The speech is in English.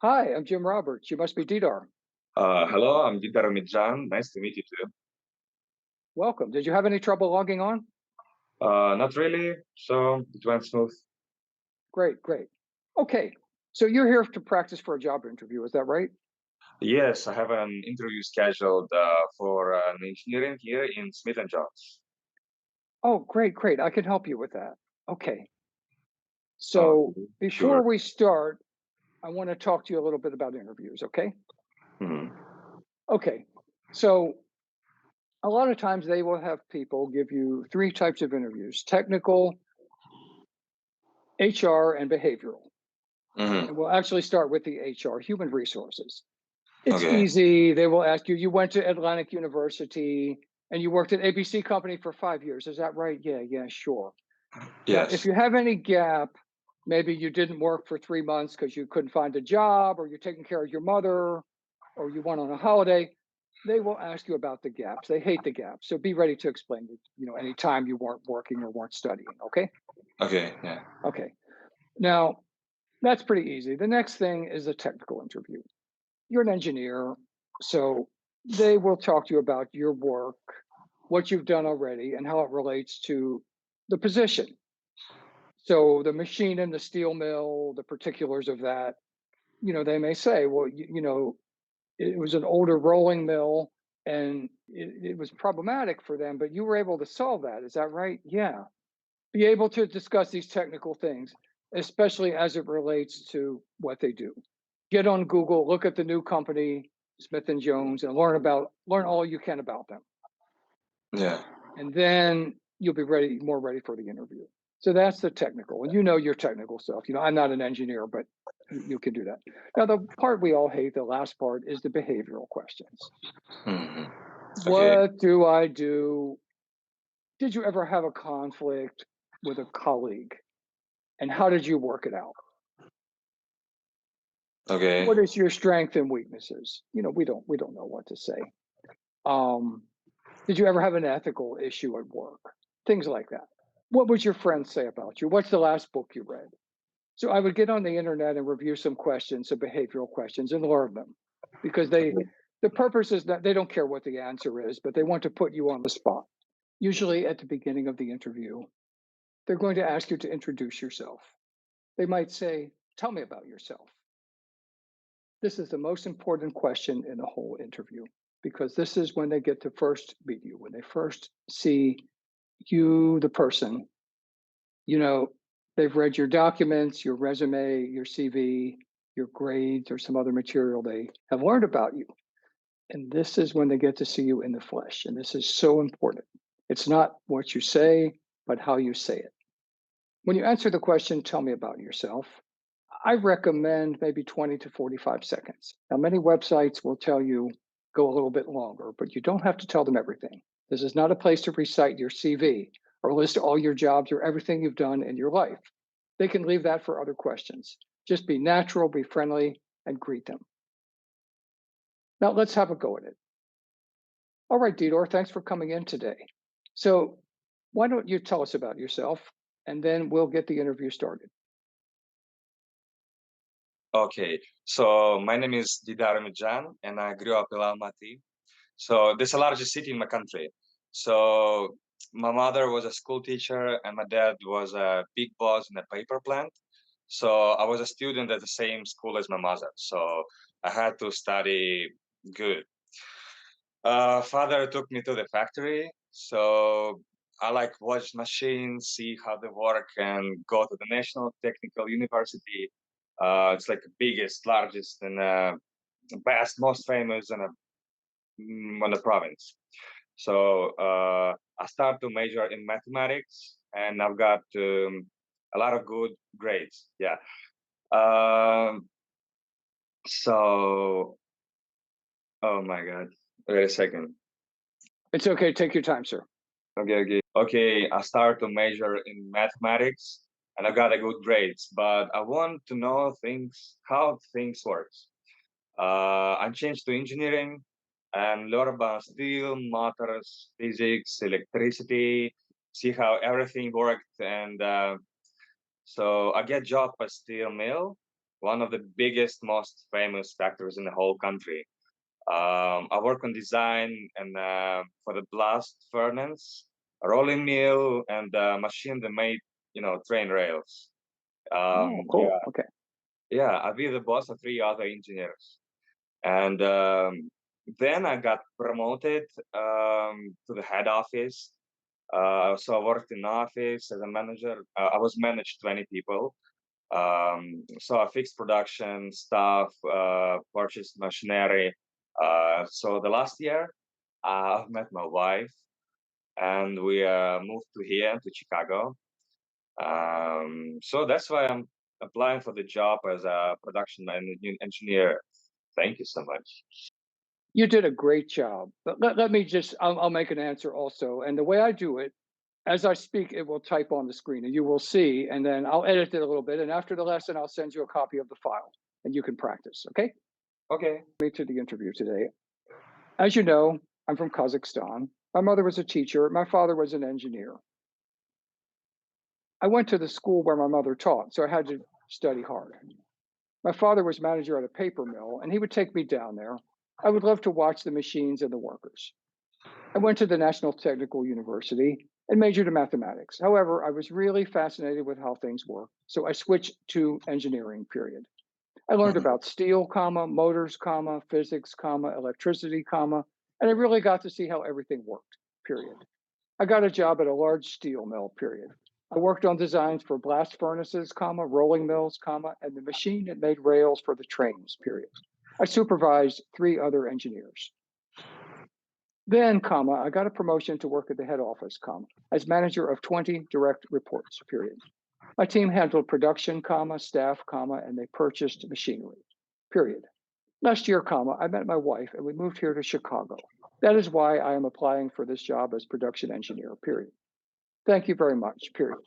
Hi, I'm Jim Roberts. You must be Didar. Hello, I'm Didar Midjan. Nice to meet you too. Welcome. Did you have any trouble logging on? Not really, so it went smooth. Great, great. Okay, so you're here to practice for a job interview, is that right? Yes, I have an interview scheduled for an engineering here in Smith& and Johns. Oh, great, great. I can help you with that. Okay, so Okay, before sure. we start, I want to talk to you a little bit about interviews, okay? Hmm. Okay, so a lot of times they will have people give you three types of interviews: technical, HR, and behavioral. Hmm. And we'll actually start with the HR, human resources. It's Okay. easy. They will ask you, you went to Atlantic University and you worked at ABC company for 5 years. Is that right? Yeah, yeah, sure. Now, if Yes. you have any gap, maybe you didn't work for 3 months because you couldn't find a job, or you're taking care of your mother, or you went on a holiday, they will ask you about the gaps. They hate the gaps. So be ready to explain, any time you weren't working or weren't studying. Okay. Okay. Yeah. Okay. Now, that's pretty easy. The next thing is a technical interview. You're an engineer, so they will talk to you about your work, what you've done already, and how it relates to the position. So the machine in the steel mill, the particulars of that, they may say, well, it was an older rolling mill and it was problematic for them, but you were able to solve that. Is that right? Yeah. Be able to discuss these technical things, especially as it relates to what they do. Get on Google, look at the new company, Smith and Jones, and learn all you can about them. Yeah. And then you'll be more ready for the interview. So that's the technical. And you know your technical stuff. I'm not an engineer, but you can do that. Now, the part we all hate, the last part, is the behavioral questions. Hmm. Okay. What do I do? Did you ever have a conflict with a colleague? And how did you work it out? Okay. What is your strength and weaknesses? We don't know what to say. Um, did you ever have an ethical issue at work? Things like that. What would your friends say about you? What's the last book you read? So I would get on the internet and review some questions, some behavioral questions, and learn them because the purpose is that they don't care what the answer is, but they want to put you on the spot. Usually at the beginning of the interview, they're going to ask you to introduce yourself. They might say, "Tell me about yourself." This is the most important question in the whole interview because this is when they get to first meet you, when they first see you, the person. You know, they've read your documents, your resume, your CV, your grades, or some other material they have learned about you. And this is when they get to see you in the flesh. And this is so important. It's not what you say, but how you say it. When you answer the question, tell me about yourself, I recommend maybe 20 to 45 seconds. Now, many websites will tell you go a little bit longer, but you don't have to tell them everything. This is not a place to recite your CV or list all your jobs or everything you've done in your life. They can leave that for other questions. Just be natural, be friendly, and greet them. Now, let's have a go at it. All right, Didor, thanks for coming in today. So, why don't you tell us about yourself and then we'll get the interview started? Okay. So my name is Didar Midjan, and I grew up in Almaty. So this is the largest city in my country. So my mother was a school teacher and my dad was a big boss in a paper plant. So I was a student at the same school as my mother. So I had to study good. Father took me to the factory. So I like watch machines, see how they work, and go to the National Technical University. It's like the biggest, largest, and best, most famous in the province. So I start to major in mathematics, and I've got a lot of good grades. Yeah. Um, so, oh my God. Wait a second. It's okay, take your time, sir. Okay. I start to major in mathematics, and I got a good grades. But I want to know how things works. I changed to engineering and learn about steel, motors, physics, electricity, see how everything worked. And so I get job at steel mill. one of the biggest, most famous factories in the whole country. I work on design and for the blast furnace, rolling mill, and machine that made, train rails. Oh, Yeah, cool. Okay. yeah. I be the boss of three other engineers, and then I got promoted to the head office. So I worked in office as a manager. I was managed 20 people. So I fixed production stuff, purchased machinery. So the last year, I've met my wife, and we moved to here to Chicago. So that's why I'm applying for the job as a engineer. Thank you so much. You did a great job. But let me just, I'll make an answer also. And the way I do it, as I speak, it will type on the screen and you will see, and then I'll edit it a little bit. And after the lesson, I'll send you a copy of the file and you can practice. Okay. Okay. Me to the interview today. As you know, I'm from Kazakhstan. My mother was a teacher. My father was an engineer. I went to the school where my mother taught, so I had to study hard. My father was manager at a paper mill, and he would take me down there. I would love to watch the machines and the workers. I went to the National Technical University and majored in mathematics. However, I was really fascinated with how things work, so I switched to engineering, period. I learned Mhm. about steel, motors, physics, electricity, and I really got to see how everything worked, period. I got a job at a large steel mill, period. I worked on designs for blast furnaces, rolling mills, and the machine that made rails for the trains, period. I supervised three other engineers. Then, I got a promotion to work at the head office, as manager of 20 direct reports, period. My team handled production, staff, and they purchased machinery, period. Last year, I met my wife and we moved here to Chicago. That is why I am applying for this job as production engineer, period. Thank you very much, period.